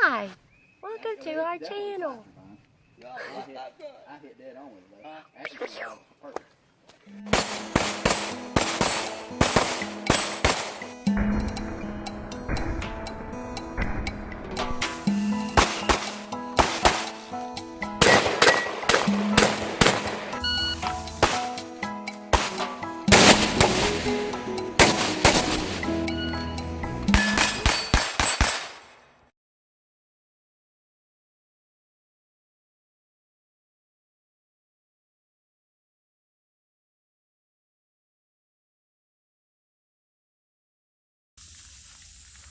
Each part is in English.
Hi, welcome to our channel. I hit dead on with it, though. Actually, perfect.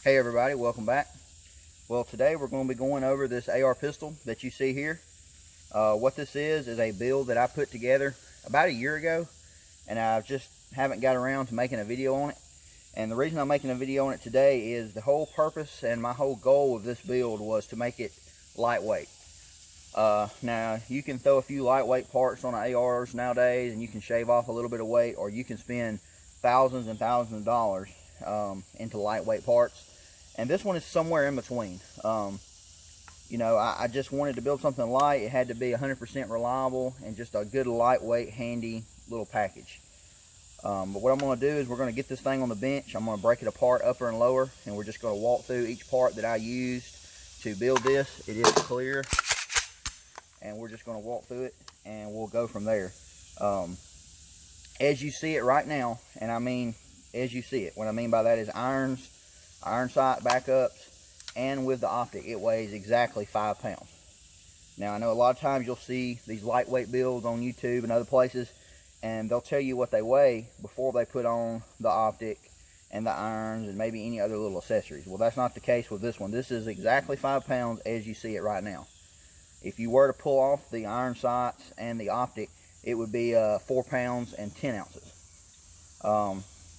Hey everybody, welcome back. Well, today we're going to be going over this AR pistol that you see here. What this is a build that I put together about a year ago, and I just haven't got around to making a video on it. And the reason I'm making a video on it today is the whole purpose and my whole goal of this build was to make it lightweight. Now, you can throw a few lightweight parts on ARs nowadays and you can shave off a little bit of weight, or you can spend thousands and thousands of dollars into lightweight parts. And this one is somewhere in between. You know, I just wanted to build something light. It had to be 100% reliable and just a good lightweight, handy little package. But what I'm going to do is we're going to get this thing on the bench. I'm going to break it apart, upper and lower, and we're just going to walk through each part that I used to build this. It is clear, and we're just going to walk through it, and we'll go from there. As you see it right now, and I mean as you see it, what I mean by that is iron sight backups, and with the optic, it weighs exactly 5 pounds. Now, I know a lot of times you'll see these lightweight builds on YouTube and other places, and they'll tell you what they weigh before they put on the optic and the irons and maybe any other little accessories. Well, that's not the case with this one. This is exactly 5 pounds as you see it right now. If you were to pull off the iron sights and the optic, it would be 4 pounds and 10 ounces.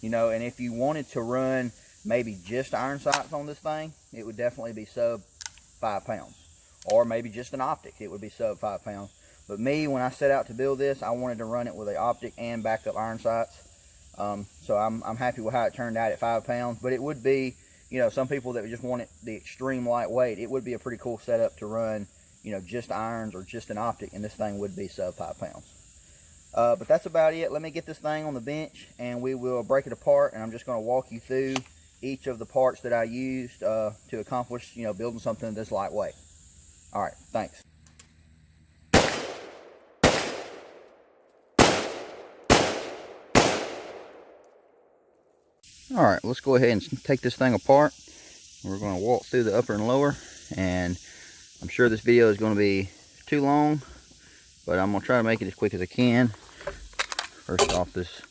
You know, and if you wanted to run maybe just iron sights on this thing, it would definitely be sub 5 pounds. Or maybe just an optic, it would be sub 5 pounds. But me, when I set out to build this, I wanted to run it with an optic and backup iron sights. So I'm happy with how it turned out at 5 pounds. But it would be, you know, some people that just want it the extreme lightweight, it would be a pretty cool setup to run, you know, just irons or just an optic, and this thing would be sub 5 pounds. But that's about it. Let me get this thing on the bench and we will break it apart, and I'm just going to walk you through each of the parts that I used to accomplish, you know, building something this lightweight. All right, thanks. All right, let's go ahead and take this thing apart. We're going to walk through the upper and lower, and I'm sure this video is going to be too long, but I'm going to try to make it as quick as I can. First off, this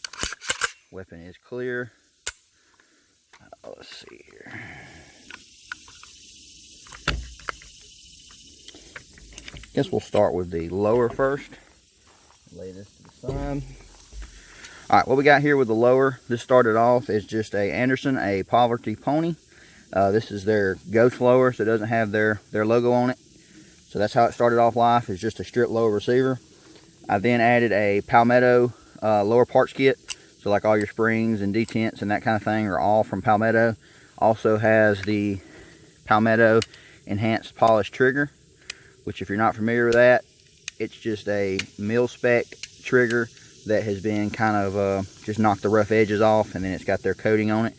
weapon is clear. Let's see here. Guess we'll start with the lower first. Lay this to the side. Alright, what we got here with the lower, this started off as just a Anderson, a Poverty Pony. This is their ghost lower, so it doesn't have their logo on it. So that's how it started off life, is just a strip lower receiver. I then added a Palmetto lower parts kit. So like all your springs and detents and that kind of thing are all from Palmetto. Also has the Palmetto enhanced polished trigger, which if you're not familiar with that, it's just a mil spec trigger that has been kind of just knocked the rough edges off, and then it's got their coating on it.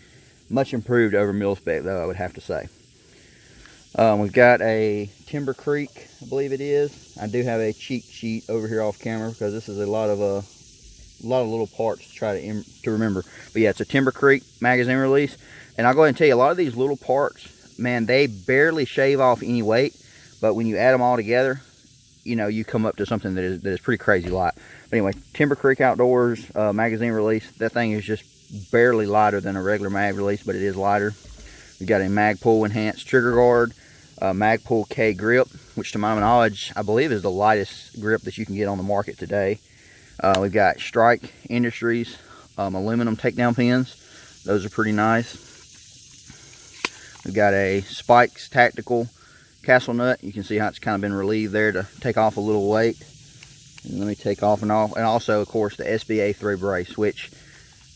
Much improved over mil spec though, I would have to say. We've got a Timber Creek, I believe it is. I do have a cheat sheet over here off camera because this is a lot of little parts to try to remember. But yeah, it's a Timber Creek magazine release. And I'll go ahead and tell you, a lot of these little parts, man, they barely shave off any weight. But when you add them all together, you know, you come up to something that is pretty crazy light. But anyway, Timber Creek Outdoors magazine release. That thing is just barely lighter than a regular mag release, but it is lighter. We've got a Magpul enhanced trigger guard, Magpul K grip, which to my knowledge, I believe is the lightest grip that you can get on the market today. We've got Strike Industries aluminum takedown pins. Those are pretty nice. We've got a Spikes Tactical Castle Nut. You can see how it's kind of been relieved there to take off a little weight. And let me take off and off. And also, of course, the SBA3 brace, which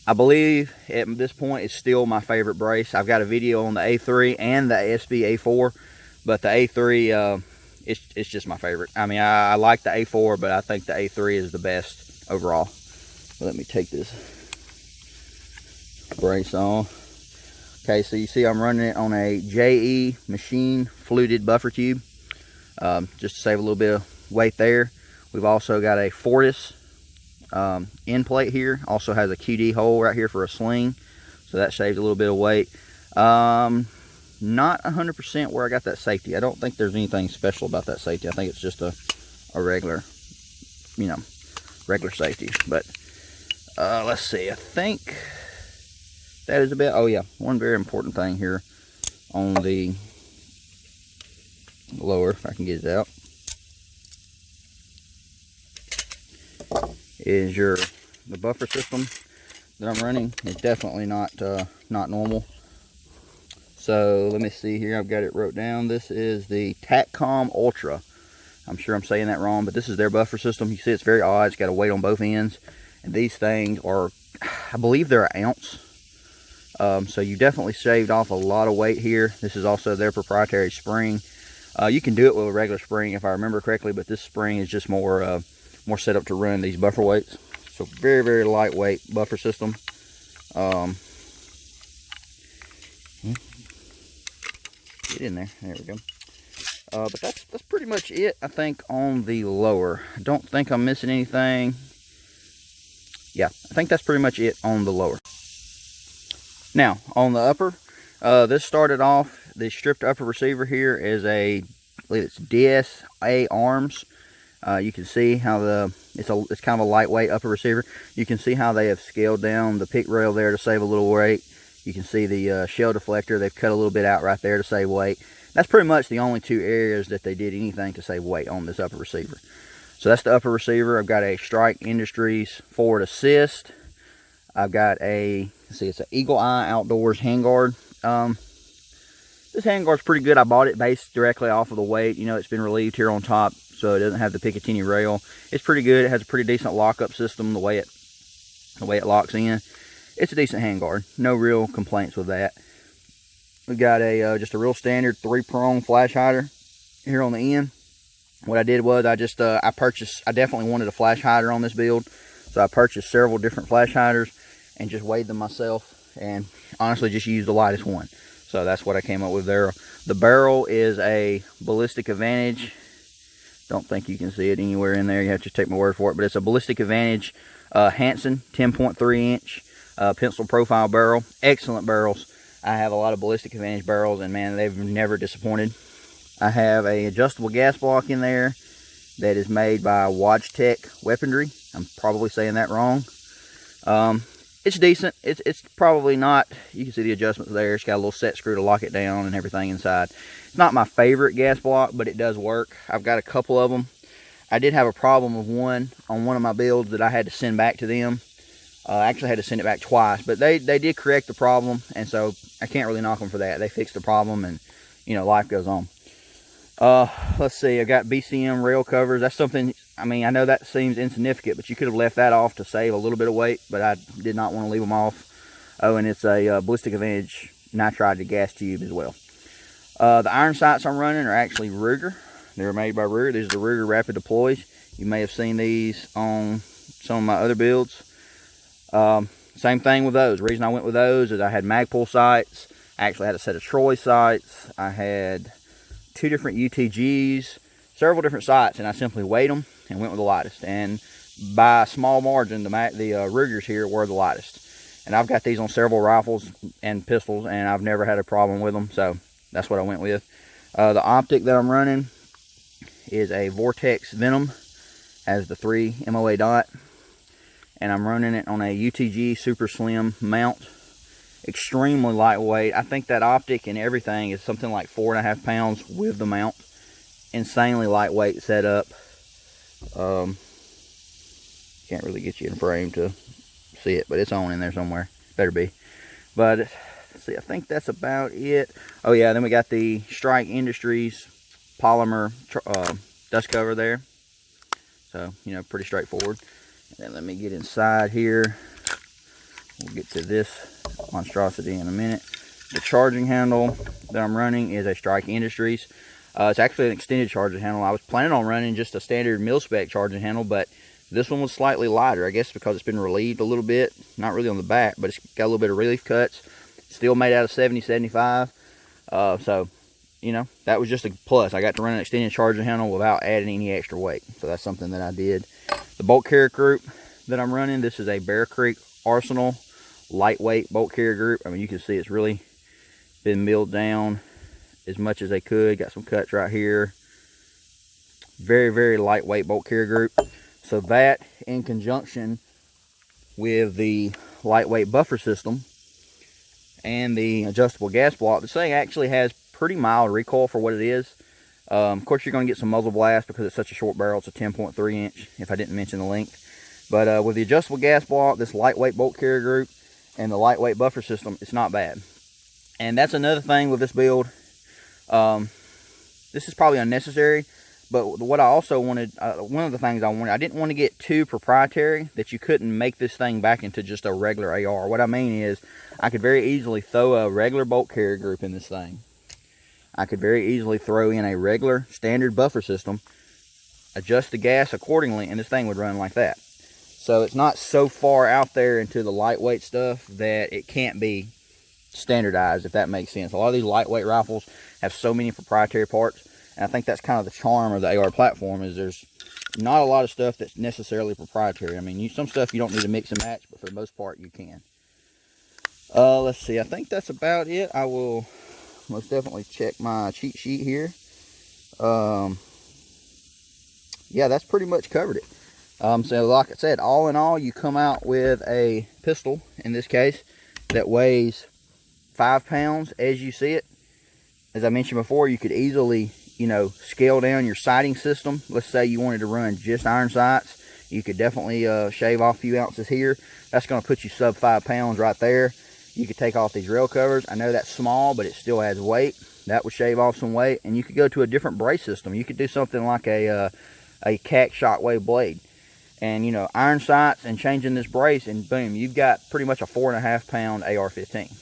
I believe at this point is still my favorite brace. I've got a video on the A3 and the SBA4, But the A3, it's just my favorite. I mean, I like the A4, but I think the A3 is the best overall. So let me take this brace on. Okay, so you see I'm running it on a JE machine fluted buffer tube, just to save a little bit of weight there. We've also got a Fortis end plate here. Also has a QD hole right here for a sling, so that saves a little bit of weight. Not 100% where I got that safety. I don't think there's anything special about that safety. I think it's just a regular, you know, regular safety. But let's see, I think that is about, oh yeah, one very important thing here on the lower, if I can get it out, is the buffer system that I'm running is definitely not normal. So let me see here, I've got it wrote down. This is the TACCOM Ultra. I'm sure I'm saying that wrong, but this is their buffer system. You see it's very odd. It's got a weight on both ends. And these things are, I believe they're an ounce. So you definitely shaved off a lot of weight here. This is also their proprietary spring. You can do it with a regular spring if I remember correctly, but this spring is just more set up to run these buffer weights. So very, very lightweight buffer system. Get in there. There we go. But that's pretty much it, I think, on the lower. I don't think I'm missing anything. Yeah, I think that's pretty much it on the lower. Now, on the upper, this started off, the stripped upper receiver here is I believe it's DSA Arms. You can see how it's kind of a lightweight upper receiver. You can see how they have scaled down the pick rail there to save a little weight. You can see the shell deflector, they've cut a little bit out right there to save weight. That's pretty much the only two areas that they did anything to save weight on this upper receiver. So that's the upper receiver. I've got a Strike Industries forward assist. I've got it's an Eagle Eye Outdoors handguard. This handguard's pretty good. I bought it based directly off of the weight. You know, it's been relieved here on top, so it doesn't have the Picatinny rail. It's pretty good. It has a pretty decent lockup system, the way it locks in. It's a decent handguard. No real complaints with that. We've got just a real standard 3-prong flash hider here on the end. What I did was I definitely wanted a flash hider on this build, so I purchased several different flash hiders and just weighed them myself, and honestly just used the lightest one. So that's what I came up with there. The barrel is a Ballistic Advantage. Don't think you can see it anywhere in there. You have to take my word for it, but it's a Ballistic Advantage Hansen 10.3 inch pencil profile barrel. Excellent barrels. I have a lot of Ballistic Advantage barrels, and man, they've never disappointed. I have a adjustable gas block in there that is made by Wodgetech Weaponry. I'm probably saying that wrong. It's decent. It's probably not, you can see the adjustments there. It's got a little set screw to lock it down and everything inside. It's not my favorite gas block, but it does work. I've got a couple of them. I did have a problem with one on one of my builds that I had to send back to them. I actually had to send it back twice, but they did correct the problem, and so I can't really knock them for that. They fixed the problem, and you know, life goes on. Let's see, I got BCM rail covers. That's something, I mean, I know that seems insignificant, but you could have left that off to save a little bit of weight, but I did not want to leave them off. Oh, and it's a Ballistic Advantage nitride gas tube as well. The iron sights I'm running are actually Ruger. They're made by Ruger. These are the Ruger Rapid Deploys. You may have seen these on some of my other builds. Same thing with those. The reason I went with those is I had Magpul sights. I actually had a set of Troy sights. I had 2 different UTGs, several different sights, and I simply weighed them and went with the lightest. And by a small margin, the Rugers here were the lightest. And I've got these on several rifles and pistols, and I've never had a problem with them, so that's what I went with. The optic that I'm running is a Vortex Venom, has the 3 MOA dot, and I'm running it on a UTG Super Slim mount. Extremely lightweight. I think that optic and everything is something like 4.5 pounds with the mount. Insanely lightweight setup. Can't really get you in frame to see it, but it's on in there somewhere. Better be. But let's see, I think that's about it. Oh yeah, then we got the Strike Industries polymer dust cover there. So, you know, pretty straightforward. And then let me get inside here. We'll get to this monstrosity in a minute. The charging handle that I'm running is a Strike Industries. It's actually an extended charging handle. I was planning on running just a standard mil-spec charging handle, but this one was slightly lighter, I guess because it's been relieved a little bit. Not really on the back, but it's got a little bit of relief cuts. Still made out of 70-75. So, you know, that was just a plus. I got to run an extended charging handle without adding any extra weight. So that's something that I did. The bolt carrier group that I'm running, this is a Bear Creek Arsenal lightweight bolt carrier group. I mean, you can see it's really been milled down as much as they could. Got some cuts right here. Very, very lightweight bolt carrier group. So that, in conjunction with the lightweight buffer system and the adjustable gas block, this thing actually has pretty mild recoil for what it is. Of course, you're going to get some muzzle blast because it's such a short barrel. It's a 10.3 inch, if I didn't mention the length. But with the adjustable gas block, this lightweight bolt carrier group, and the lightweight buffer system, it's not bad. And that's another thing with this build. This is probably unnecessary, but what I also wanted, one of the things I wanted, I didn't want to get too proprietary that you couldn't make this thing back into just a regular AR. What I mean is, I could very easily throw a regular bolt carrier group in this thing. I could very easily throw in a regular standard buffer system, adjust the gas accordingly, and this thing would run like that. So it's not so far out there into the lightweight stuff that it can't be standardized, if that makes sense. A lot of these lightweight rifles have so many proprietary parts, and I think that's kind of the charm of the AR platform, is there's not a lot of stuff that's necessarily proprietary. I mean, some stuff you don't need to mix and match, but for the most part you can. Let's see, I think that's about it. I will most definitely check my cheat sheet here. Yeah, that's pretty much covered it. So like I said, all in all, you come out with a pistol, in this case, that weighs 5 pounds as you see it. As I mentioned before, you could easily, you know, scale down your sighting system. Let's say you wanted to run just iron sights. You could definitely shave off a few ounces here. That's going to put you sub 5 pounds right there. You could take off these rail covers. I know that's small, but it still adds weight. That would shave off some weight. And you could go to a different brace system. You could do something like a CAC shockwave blade. And, you know, iron sights and changing this brace, and boom, you've got pretty much a 4.5 pound AR-15.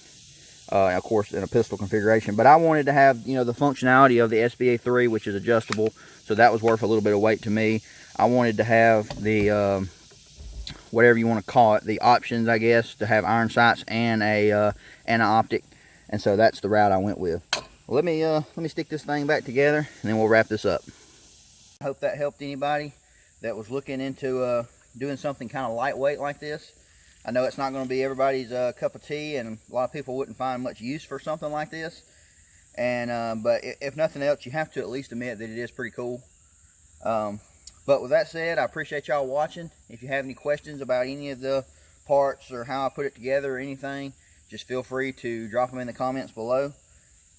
Of course, in a pistol configuration. But I wanted to have, you know, the functionality of the SBA3, which is adjustable. So that was worth a little bit of weight to me. I wanted to have the, whatever you want to call it, the options, I guess, to have iron sights and an optic. And so that's the route I went with. Let me stick this thing back together, and then we'll wrap this up. I hope that helped anybody that was looking into doing something kind of lightweight like this. I know it's not going to be everybody's cup of tea, and a lot of people wouldn't find much use for something like this. And but if nothing else, you have to at least admit that it is pretty cool. But with that said, I appreciate y'all watching. If you have any questions about any of the parts or how I put it together or anything, just feel free to drop them in the comments below.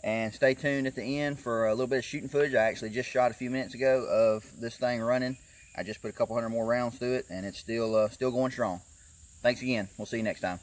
And stay tuned at the end for a little bit of shooting footage. I actually just shot a few minutes ago of this thing running. I just put a couple hundred more rounds through it, and it's still going strong. Thanks again. We'll see you next time.